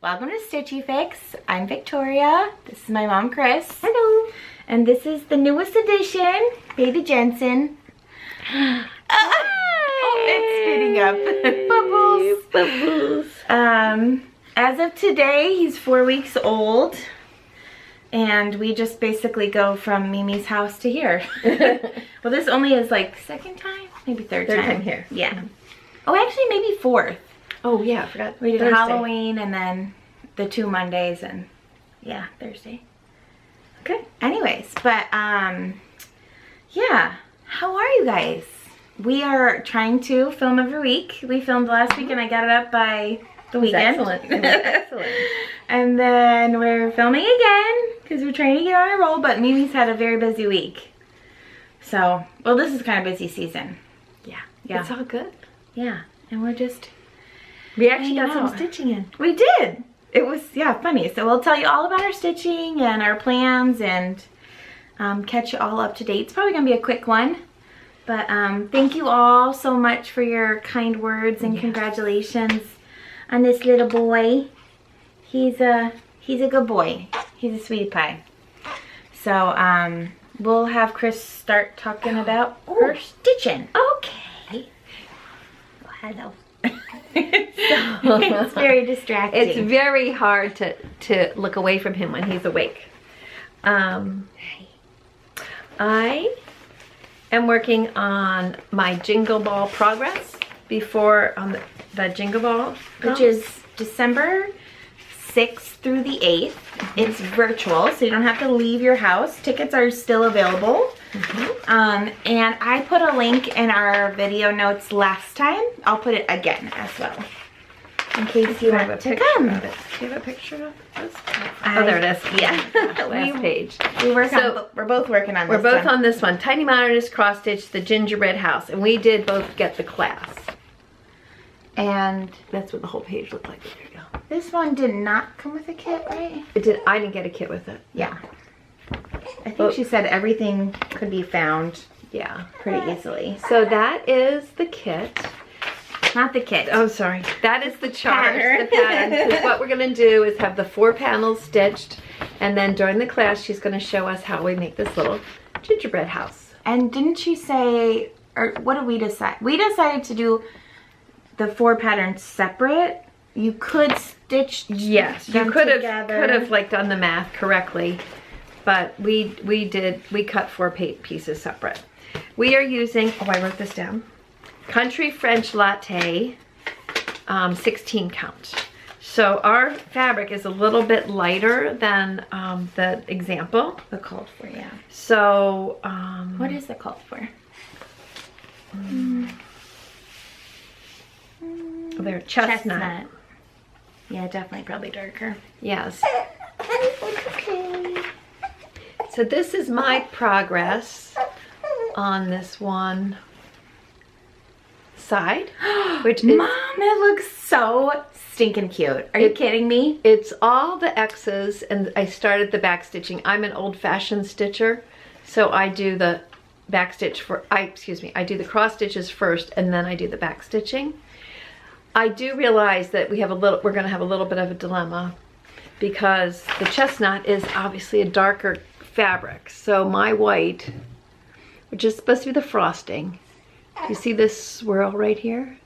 Welcome to Stitchy Fix. I'm Victoria. This is my mom, Chris. Hello. And this is the newest edition, Baby Jensen. It's spitting up bubbles. Bubbles. As of today, he's 4 weeks old. And we just basically go from Mimi's house to here. Well, this only is like second time? Maybe third time here. Yeah. Oh, actually maybe fourth. Oh yeah, I forgot. We did Thursday. Halloween and then the 2 Mondays and yeah, Thursday. Okay. Anyways, but yeah, how are you guys? We are trying to film every week. We filmed last week and I got it up by the weekend. Excellent. It was excellent. And then we're filming again because we're trying to get on a roll, but Mimi's had a very busy week. So, well, this is kind of busy season. Yeah. Yeah. It's all good. Yeah, and we're just... We actually got hanging some out. stitching in. We did. It was, yeah, funny. So we'll tell you all about our stitching and our plans and catch you all up to date. It's probably going to be a quick one. But thank you all so much for your kind words and congratulations on this little boy. He's a good boy. He's a sweetie pie. So we'll have Chris start talking about her stitching. Okay. Well, hello. It's very distracting. It's very hard to look away from him when he's awake. I am working on my Jingle Ball progress before the Jingle Ball which is December 6th through the 8th. It's virtual, so you don't have to leave your house. Tickets are still available. And I put a link in our video notes last time. I'll put it again as well, in case you want to come. Do you have a picture of this? Oh, there it is. Yeah. Last page. We're both working on this. We're both one. on this one. Tiny Modernist Cross Stitch, the Gingerbread House. And we did both get the class. And That's what the whole page looked like. There you go. this one did not come with a kit, right? I didn't get a kit with it. Yeah. I think she said everything could be found Yeah. pretty easily. So that is the kit. Not the kit. Oh, sorry. That is the chart, Pattern. the pattern. 'Cause what we're going to do is have the 4 panels stitched. And then during the class, she's going to show us how we make this little gingerbread house. And didn't she say, or what did we decide? We decided to do the 4 patterns separate. You could stitch Yes, you them could together. have like done the math correctly, but we cut 4 pieces separate. We are using, oh, I wrote this down, Country French Latte, 16 count. So our fabric is a little bit lighter than the example. The called for, yeah. So What is the called for? they're chestnut. Yeah, definitely probably darker. Yes. So this is my progress on this one side, which is, Mom, it looks so stinking cute. Are you kidding me? it's all the X's, and I started the back stitching. I'm an old-fashioned stitcher, so I do the back stitch I do the cross stitches first, and then I do the back stitching. I do realize that we're going to have a little bit of a dilemma because the chestnut is obviously a darker fabric. So my white, which is supposed to be the frosting, you see this swirl right here?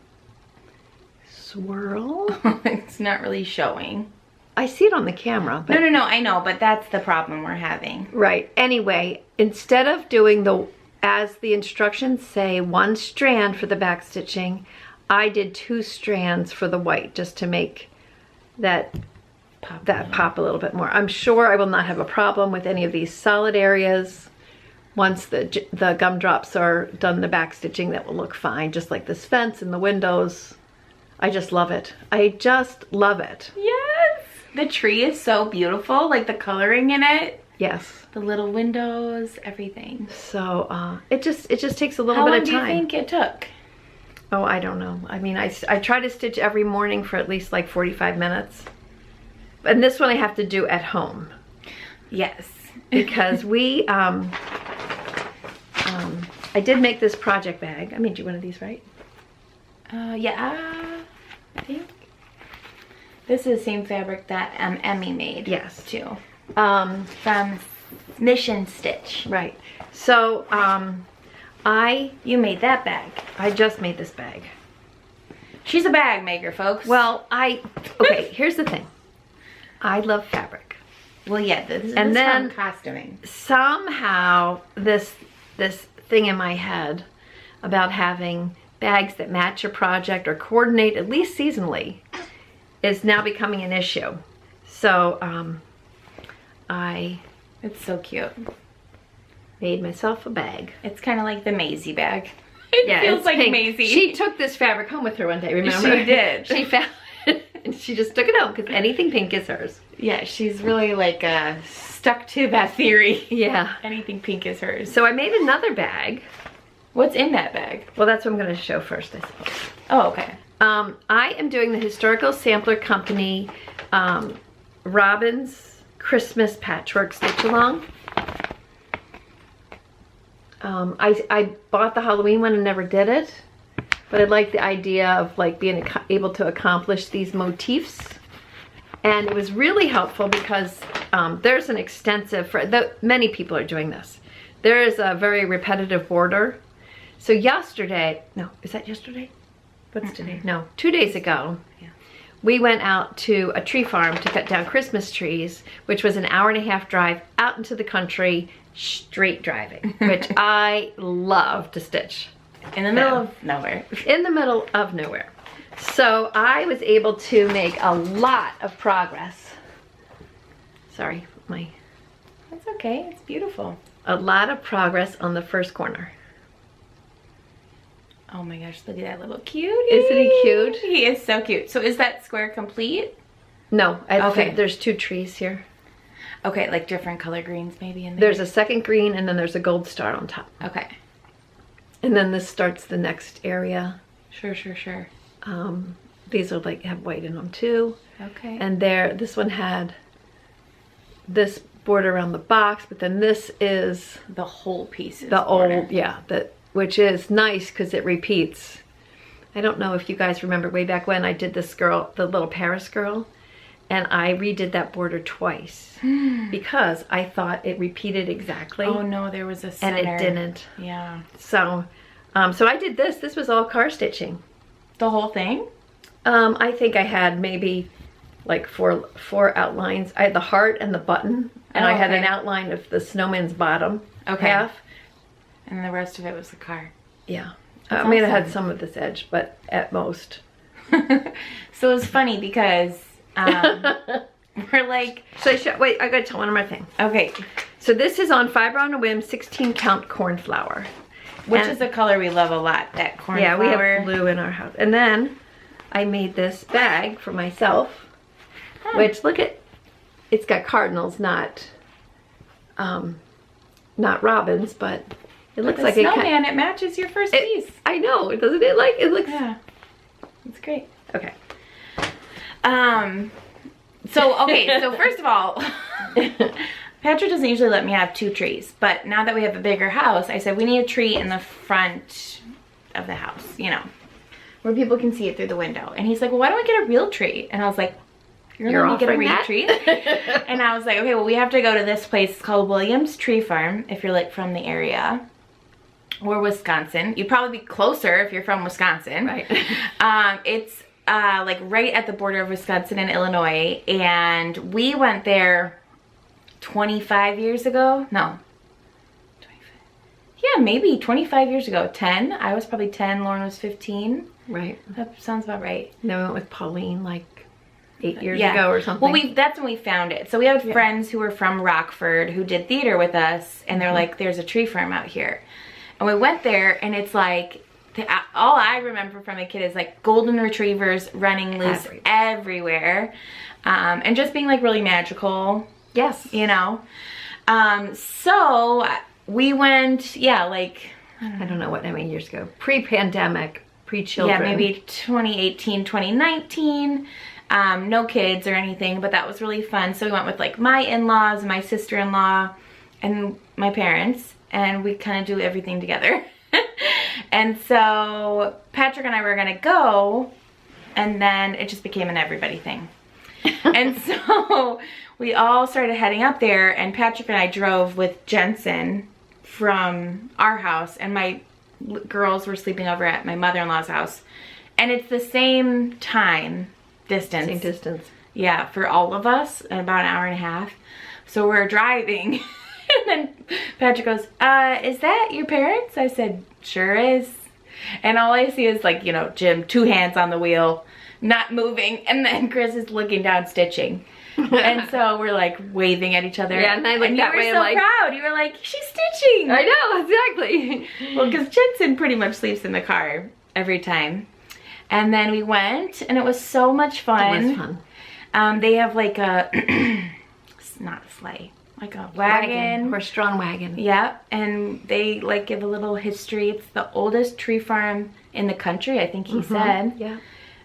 Swirl? It's not really showing. I see it on the camera. But No, I know, but that's the problem we're having. right. Anyway, instead of doing as the instructions say, 1 strand for the back stitching, I did 2 strands for the white just to make that pop a little bit more. I'm sure I will not have a problem with any of these solid areas. Once the gumdrops are done, the back stitching, that will look fine, just like this fence and the windows. I just love it. I just love it. Yes! The tree is so beautiful, like the coloring in it. Yes. The little windows, everything. So it just takes a little How bit long of do you time. think it took? Oh, I don't know. I mean, I try to stitch every morning for at least like 45 minutes. And this one I have to do at home. Yes. Because I did make this project bag. I made you one of these, right? Yeah, I think. This is the same fabric that Emmy made. Yes. Too. Um, From Mission Stitch. right. So, You made that bag. I just made this bag. She's a bag maker, folks. Well, okay, here's the thing. I love fabric. Well, yeah, this is And then- from costuming. Somehow, this thing in my head about having bags that match your project or coordinate at least seasonally is now becoming an issue. So, I It's so cute. made myself a bag. It's kind of like the Maisie bag. It feels it's like pink. Maisie. She took this fabric home with her one day, remember? She did. She found it and she just took it home because anything pink is hers. Yeah, she's really like stuck to that theory. Yeah. Anything pink is hers. So I made another bag. What's in that bag? Well, that's what I'm going to show first, I suppose. Oh, okay. I am doing the Historical Sampler Company Robin's Christmas Patchwork Stitch Along. I bought the Halloween one and never did it, but I like the idea of like being able to accomplish these motifs, and it was really helpful because there's an extensive, many people are doing this. There is a very repetitive border. So yesterday, no, is that yesterday? What's today? No, 2 days ago, we went out to a tree farm to cut down Christmas trees, which was an 1.5-hour drive out into the country, straight driving, which I love to stitch. In the middle of nowhere. In the middle of nowhere. So I was able to make a lot of progress. Sorry, That's okay. It's beautiful. a lot of progress on the first corner. Oh my gosh, look at that little cutie. Isn't he cute? He is so cute. So is that square complete? No, I Okay. think there's 2 trees here. Okay, like different color greens maybe in there. There's a second green and then there's a gold star on top. Okay. And then this starts the next area. Sure, sure, sure. These are like have white in them too. Okay. And this one had this border around the box, but then this is the whole piece is the border. old, which is nice because it repeats. I don't know if you guys remember way back when I did this girl, the little Paris girl, and I redid that border twice because I thought it repeated exactly. Oh no, there was a center. And it didn't. Yeah. So, so I did this. This was all car stitching. The whole thing? I think I had maybe like four outlines. I had the heart and the button, and I had an outline of the snowman's bottom half. And the rest of it was the car. Yeah. That's I mean, I had awesome. some of this edge, but at most. So it was funny because we're like... So wait, I gotta tell one more thing. Okay. So this is on Fiber on a Whim 16 count cornflower. Which is a color we love a lot, that cornflower. Yeah, we have blue in our house. And then I made this bag for myself, which look at, it's got cardinals, not robins, but it looks like snowman, it matches your first piece. I know, doesn't it? Like, it looks... Yeah. It's great. Okay. So first of all, Patrick doesn't usually let me have 2 trees, but now that we have a bigger house, I said we need a tree in the front of the house, you know, where people can see it through the window. And he's like, well, why don't we get a real tree? And I was like, you're gonna get a real tree? And I was like, okay, well, we have to go to this place called Williams Tree Farm if you're like from the area. Or Wisconsin. You'd probably be closer if you're from Wisconsin. Right. It's like right at the border of Wisconsin and Illinois, and we went there 25 years ago. No. 25. Yeah, maybe 25 years ago. 10. I was probably 10. Lauren was 15. Right. That sounds about right. And then we went with Pauline like 8 years ago or something. Well, that's when we found it. So we had friends who were from Rockford who did theater with us, and they're like, there's a tree farm out here. And we went there, and it's like, all I remember from a kid is like golden retrievers running loose everywhere. And just being like really magical. Yes. You know? So we went, like, I don't know what, how many years ago. Pre-pandemic, pre-children. Yeah, maybe 2018, 2019. No kids or anything, but that was really fun. So we went with like my in-laws, my sister-in-law, and my parents, and we kind of do everything together. And so Patrick and I were gonna go, and then it just became an everybody thing. And so we all started heading up there, and Patrick and I drove with Jensen from our house, and my girls were sleeping over at my mother-in-law's house. And it's the same distance. Same distance. Yeah, for all of us, about an hour and a half. So we're driving, and then Patrick goes, is that your parents? I said, sure is. And all I see is, like, you know, Jim, 2 hands on the wheel, not moving, and then Chris is looking down stitching. And so we're like waving at each other. Yeah, and I looked that way, you were so like, proud. You were like, she's stitching. I know, exactly. Well, because Jensen pretty much sleeps in the car every time. And then we went, and it was so much fun. It was fun. They have like a, not a sleigh, like a wagon. Horse-drawn wagon. Yep, and they like give a little history. It's the oldest tree farm in the country, I think he said. Yeah.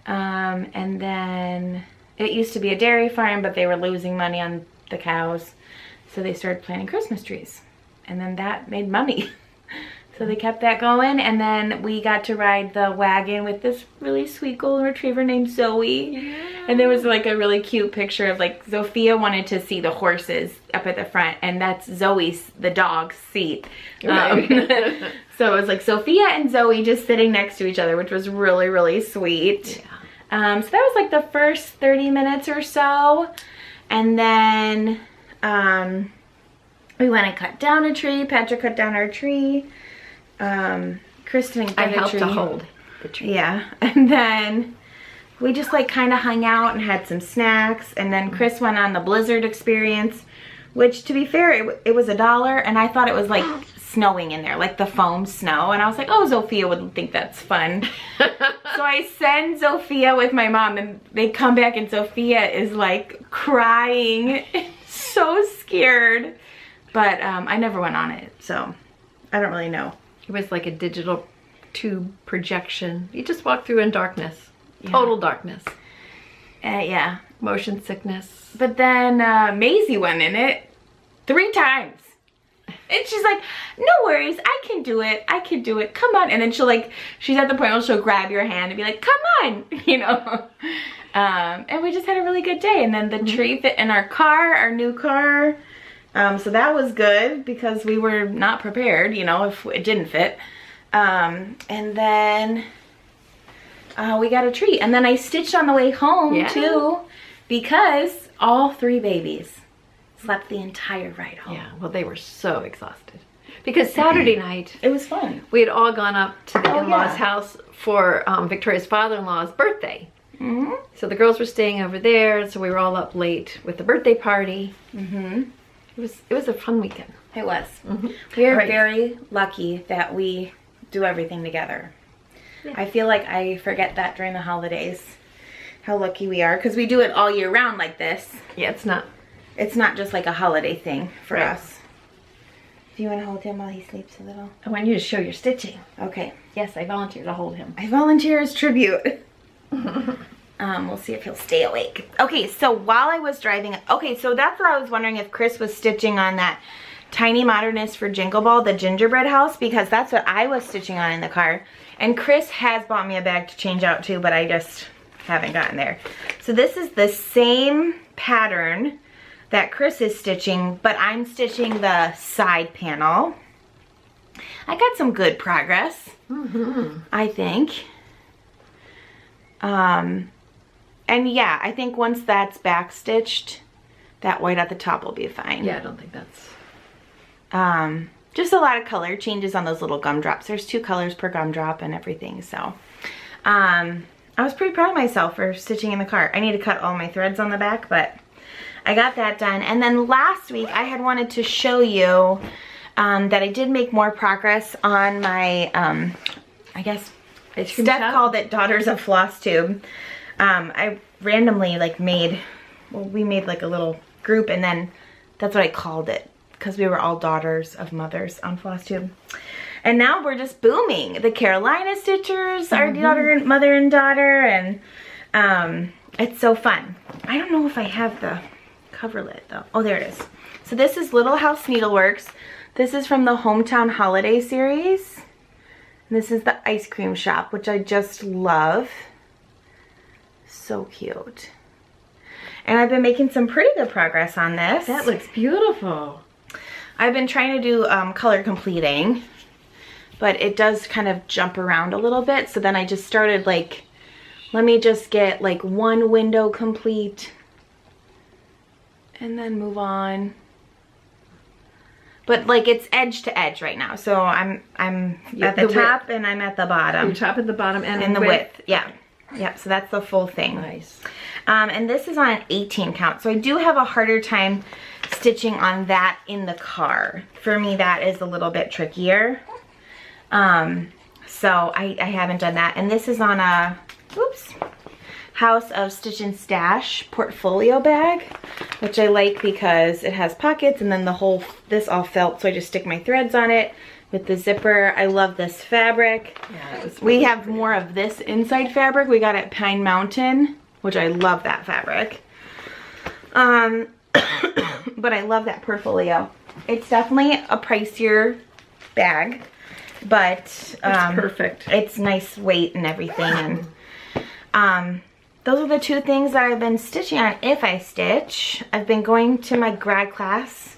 And then it used to be a dairy farm, but they were losing money on the cows. So they started planting Christmas trees. And then that made money. So they kept that going. And then we got to ride the wagon with this really sweet golden retriever named Zoe. Yeah. And there was like a really cute picture of, like, Sophia wanted to see the horses up at the front. And that's Zoe's, the dog's seat. Right. So it was like Sophia and Zoe just sitting next to each other, which was really, really sweet. Yeah. So that was like the first 30 minutes or so. And then we went and cut down a tree. Patrick cut down our tree. Kristen and I helped to hold the tree. Yeah. And then we just like kind of hung out and had some snacks. And then Chris went on the Blizzard experience, which, to be fair, it was $1. And I thought it was like snowing in there, like the foam snow. And I was like, oh, Sophia would think that's fun. So I send Sophia with my mom, and they come back, and Sophia is like crying, so scared. But I never went on it, so I don't really know. It was like a digital tube projection. You just walk through in darkness. Yeah. Total darkness. Yeah. Motion sickness. But then Maisie went in it 3 times. And she's like, no worries, I can do it. I can do it. Come on. And then she's at the point where she'll grab your hand and be like, come on, you know. And we just had a really good day. And then the tree fit in our car, our new car. So that was good because we were not prepared, you know, if it didn't fit. And then we got a treat. And then I stitched on the way home too, because all 3 babies slept the entire ride home. Yeah, well, they were so exhausted. Because Saturday night, it was fun. We had all gone up to the in-laws' house for Victoria's father-in-law's birthday. So the girls were staying over there, so we were all up late with the birthday party. It was a fun weekend. It was. We are very lucky that we do everything together. Yeah. I feel like I forget that during the holidays, how lucky we are, because we do it all year round like this. Yeah, it's not just like a holiday thing for us. Do you want to hold him while he sleeps a little? I want you to show your stitching. Okay. Yes, I volunteer to hold him. I volunteer as tribute. We'll see if he'll stay awake. Okay, so while I was driving, so that's what I was wondering, if Chris was stitching on that Tiny Modernist for Jingle Ball, the gingerbread house, because that's what I was stitching on in the car. And Chris has bought me a bag to change out too, but I just haven't gotten there. So this is the same pattern that Chris is stitching, but I'm stitching the side panel. I got some good progress, I think. And yeah, I think once that's back stitched, that white at the top will be fine. Yeah, I don't think that's... Just a lot of color changes on those little gumdrops. There's 2 colors per gumdrop and everything, so. I was pretty proud of myself for stitching in the car. I need to cut all my threads on the back, but I got that done. And then last week, I had wanted to show you that I did make more progress on my, I guess, Steph called it Daughters of Flosstube. I randomly we made like a little group, and then that's what I called it, because we were all daughters of mothers on Flosstube. And now we're just booming. The Carolina Stitchers are mother and daughter, and it's so fun. I don't know if I have the coverlet though. Oh, there it is. So this is Little House Needleworks. This is from the Hometown Holiday series. And this is the ice cream shop, which I just love. So cute. And I've been making some pretty good progress on this. That looks beautiful. I've been trying to do color completing, but it does kind of jump around a little bit. So then I just started like, let me just get like one window complete and then move on. But like it's edge to edge right now. So I'm at the top and I'm at the bottom. You're top and the bottom and the width. Yeah. Yep, so that's the full thing. Nice. And this is on an 18 count. So I do have a harder time stitching on that in the car. For me, that is a little bit trickier. So I haven't done that. And this is on a, oops, House of Stitch and Stash portfolio bag, which I like because it has pockets and then the whole, this all felt, so I just stick my threads on it with the zipper. I love this fabric. Yeah, we have more of this inside fabric. We got it at Pine Mountain, which I love that fabric. But I love that portfolio. It's definitely a pricier bag, but it's perfect. It's nice weight and everything. And those are the two things that I've been stitching on if I stitch. I've been going to my grad class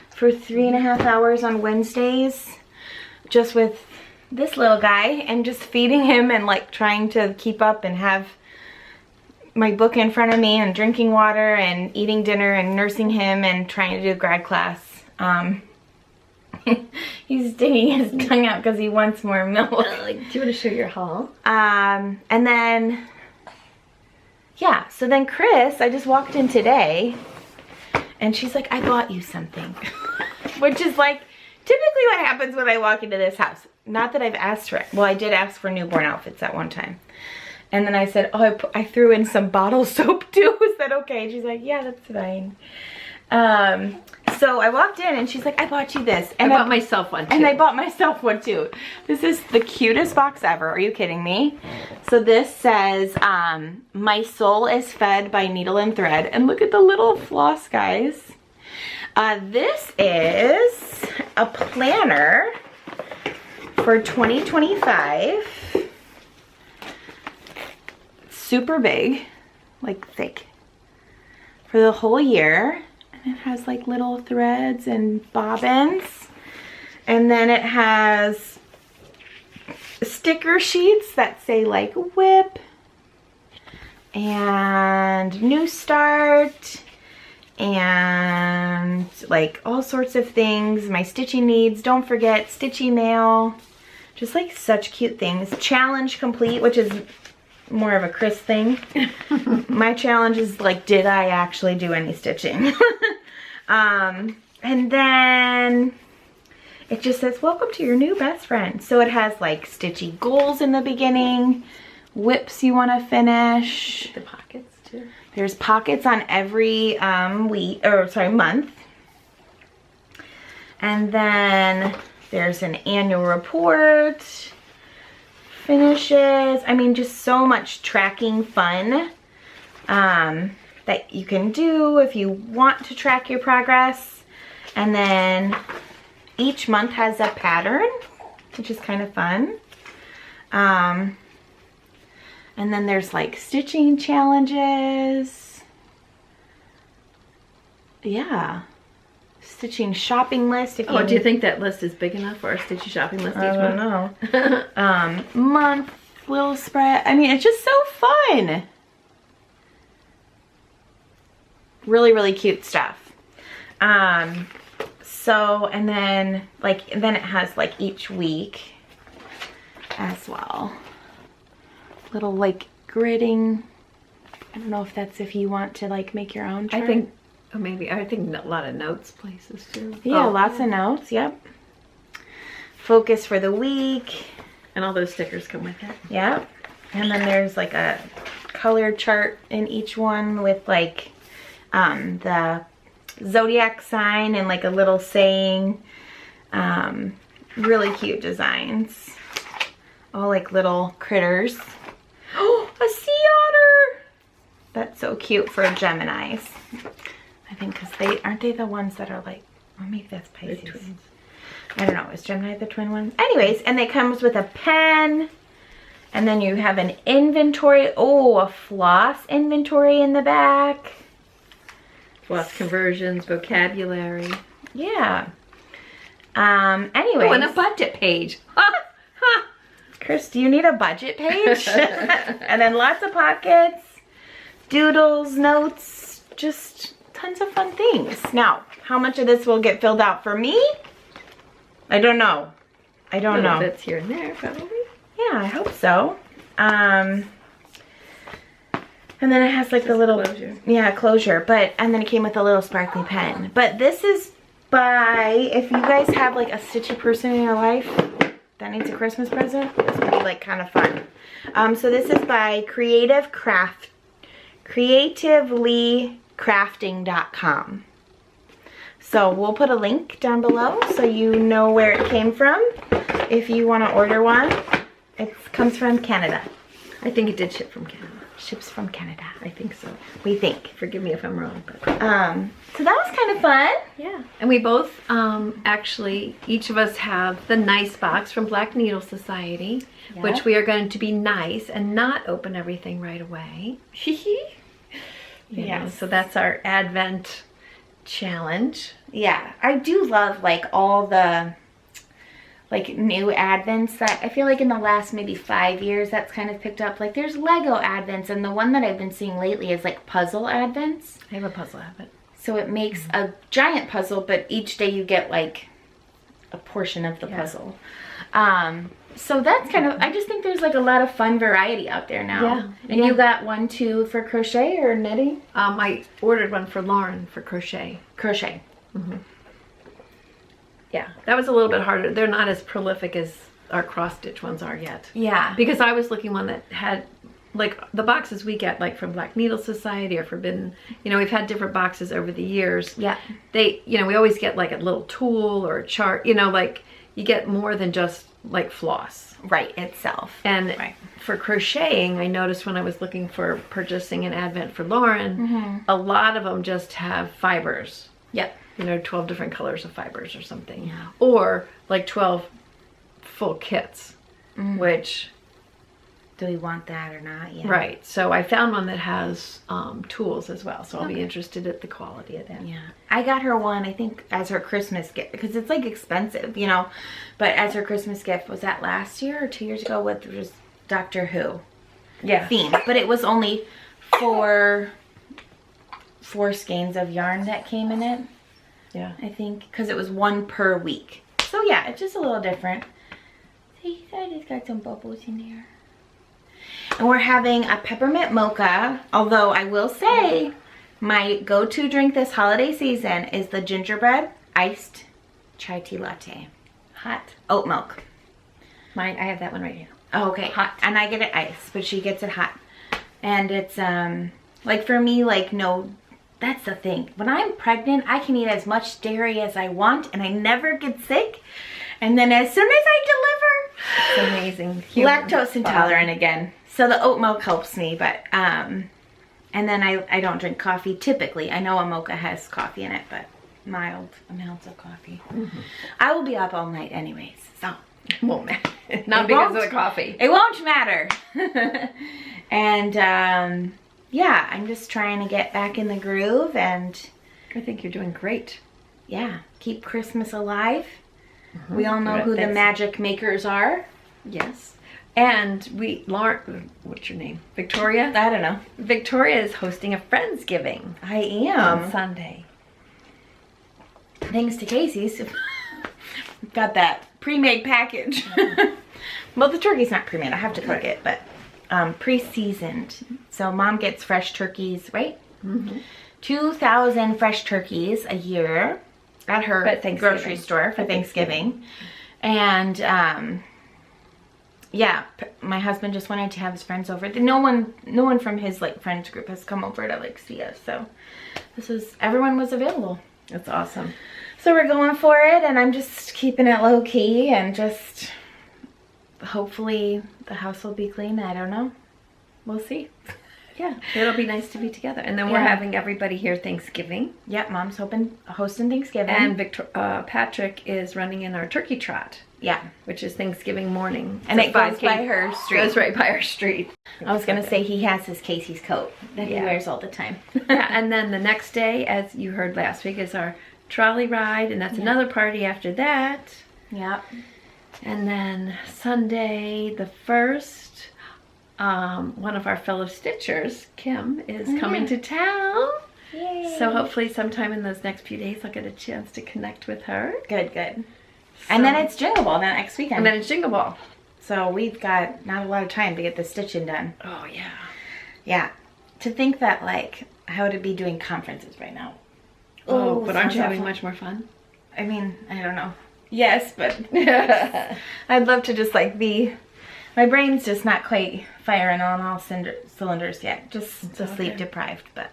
for 3.5 hours on Wednesdays, just with this little guy and just feeding him and like trying to keep up and have my book in front of me and drinking water and eating dinner and nursing him and trying to do grad class. He's sticking his tongue out because he wants more milk. Do you want to show your haul? And then, yeah, so then Chris, I just walked in today and she's like, I bought you something. Which is like typically what happens when I walk into this house. Not that I've asked for it. Well, I did ask for newborn outfits at one time. And then I said, oh, I threw in some bottle soap too. Is that okay? She's like, yeah, that's fine. So I walked in and she's like, I bought you this. And I bought myself one too. And I bought myself one too. This is the cutest box ever. Are you kidding me? So this says, my soul is fed by needle and thread. And look at the little floss, guys. This is a planner for 2025. Super big, like thick, for the whole year. And it has like little threads and bobbins. And then it has sticker sheets that say like whip and new start and like all sorts of things. My stitching needs, don't forget, stitchy mail. Just like such cute things. Challenge complete, which is more of a Chris thing. My challenge is like, did I actually do any stitching? And then it just says, welcome to your new best friend. So it has like stitchy goals in the beginning, whips you want to finish. The pockets too. There's pockets on every month. And then there's an annual report, finishes. I mean, just so much tracking fun that you can do if you want to track your progress. And then each month has a pattern, which is kind of fun. And then there's like stitching challenges. Yeah. Stitching shopping list. If do you think that list is big enough for our stitchy shopping list each month? I don't know. Month, little spread. I mean, it's just so fun. Really, really cute stuff. So, and then it has like each week as well. Little like gridding. I don't know if that's if you want to like make your own chart. I think a lot of notes places too. Yeah, lots of notes, yep. Focus for the week. And all those stickers come with it. Yep. And then there's like a color chart in each one with like the zodiac sign and like a little saying. Really cute designs. All like little critters. Oh, a sea otter! That's so cute for Geminis. I think because aren't they the ones that are like, or maybe that's Pisces. I don't know, is Gemini the twin one? Anyways, and it comes with a pen, and then you have an inventory. Oh, a floss inventory in the back. Floss conversions, vocabulary. Yeah. Anyways. Oh, and a budget page. Ha! Ha! Chris, do you need a budget page? And then lots of pockets, doodles, notes, just tons of fun things. Now, how much of this will get filled out for me? I don't know. I don't know. Bits here and there, probably. Yeah, I hope so. And then it has like the little closure. Yeah, closure. But and then it came with a little sparkly pen. But this is by, if you guys have like a stitchy person in your life that needs a Christmas present, this would be like kind of fun. So this is by creativelycrafting.com. So we'll put a link down below so you know where it came from if you want to order one. It comes from Canada. I think it did ship from Canada. Ships from Canada. I think so. We think. Forgive me if I'm wrong. But. So that was kind of fun. Yeah. And we both, actually, each of us have the nice box from Black Needle Society, Yeah. which we are going to be nice and not open everything right away. Yes. So that's our Advent challenge. Yeah, I do love like all the like new advents that I feel like in the last maybe 5 years that's kind of picked up. Like there's Lego advents, and the one that I've been seeing lately is like puzzle advents. I have a puzzle habit. So it makes a giant puzzle, but each day you get like a portion of the puzzle. So that's kind of, I just think there's like a lot of fun variety out there now. Yeah. And you got one too for crochet or knitting? I ordered one for Lauren for crochet. Crochet. Yeah, that was a little bit harder. They're not as prolific as our cross stitch ones are yet. Yeah. Because I was looking one that had, like the boxes we get like from Black Needle Society or Forbidden, you know, we've had different boxes over the years. Yeah. They, you know, we always get like a little tool or a chart, you know, like you get more than just like floss. Right, itself. And for crocheting, I noticed when I was looking for purchasing an advent for Lauren, a lot of them just have fibers. Yep. You know, 12 different colors of fibers or something. Yeah. Or like 12 full kits, which... Do we want that or not? Yeah. Right. So I found one that has tools as well. So I'll be interested at the quality of that. Yeah. I got her one, I think, as her Christmas gift, because it's like expensive, you know, but as her Christmas gift, was that last year or 2 years ago with just Doctor Who theme. But it was only four skeins of yarn that came in it. Yeah. I think, because it was one per week. So yeah, it's just a little different. See, I just got some bubbles in there. And we're having a peppermint mocha, although I will say my go-to drink this holiday season is the Gingerbread iced chai tea latte. Hot oat milk. Mine, I have that one right here. Oh, okay, hot. And I get it iced, but she gets it hot. And it's, like for me, like, no, that's the thing. When I'm pregnant, I can eat as much dairy as I want, and I never get sick. And then as soon as I deliver, It's amazing. lactose intolerant again. So the oat milk helps me, but, and then I don't drink coffee typically. I know a mocha has coffee in it, but mild amounts of coffee. I will be up all night anyways, so. Won't matter. Not It because of won't. the coffee. It won't matter. And, yeah, I'm just trying to get back in the groove and, I think you're doing great. yeah, keep Christmas alive. We all know who the magic makers are. Yes. And Lauren, what's your name? Victoria? I don't know. Victoria is hosting a Friendsgiving I on am. Sunday. Thanks to Casey's. Got that pre-made package. Well, the turkey's not pre-made. I have to cook it, but pre-seasoned. So mom gets fresh turkeys, right? 2,000 fresh turkeys a year at her grocery store for Thanksgiving. And yeah, my husband just wanted to have his friends over. No one from his like friends group has come over to like see us. So everyone was available. That's awesome. So we're going for it, and I'm just keeping it low key and just hopefully the house will be clean. I don't know. We'll see. Yeah, it'll be nice to be together. And then we're Yeah. having everybody here Thanksgiving. Yep, Mom's hosting Thanksgiving. And Patrick is running in our turkey trot, yeah. which is Thanksgiving morning. And It's it a goes 5K by her street. Goes right by our street. I was going to say he has his Casey's coat that he Yeah. wears all the time. Yeah, and then the next day, as you heard last week, is our trolley ride, and that's another party after that. Yep. And then Sunday the 1st, one of our fellow Stitchers, Kim, is coming to town. Yay. So hopefully sometime in those next few days I'll get a chance to connect with her. Good, good. And then it's Jingle Ball that next weekend. And then it's Jingle Ball. So we've got not a lot of time to get the stitching done. Oh, yeah. Yeah. To think that, like, how would it be doing conferences right now? Oh, but aren't you sounds having awful. much more fun? I mean, I don't know. Yes, but I'd love to just, like, my brain's just not quite firing on all cylinders yet. Just sleep deprived, but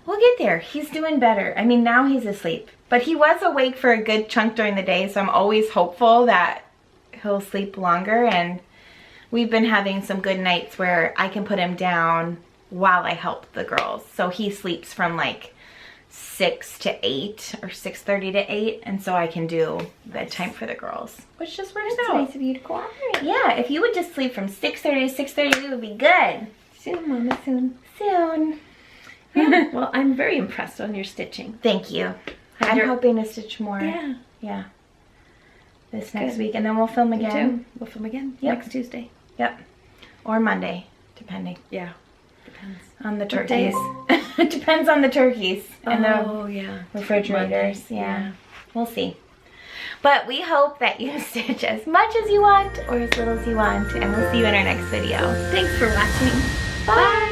we'll get there. He's doing better. I mean, now he's asleep. But he was awake for a good chunk during the day, so I'm always hopeful that he'll sleep longer. And we've been having some good nights where I can put him down while I help the girls. So he sleeps from like 6 to 8 or 6:30 to 8, and so I can do bedtime for the girls, which just works out. Nice of you to cooperate. Yeah, if you would just sleep from 6:30 to 6:30, we would be good. Soon, Mama, soon. Soon. Yeah. Well, I'm very impressed on your stitching. Thank you. Have I'm your- hoping to stitch more. Yeah. Yeah. This next Good. week, and then we'll film Me again. too. We'll film again Yep. next Tuesday. Yep. Or Monday, depending Yeah. Depends. on the What days? turkeys. It depends on the turkeys and Oh, yeah. the refrigerators. Monday, Yeah. We'll see. But we hope that you stitch as much as you want or as little as you want, and we'll see you in our next video. Thanks for watching. Bye!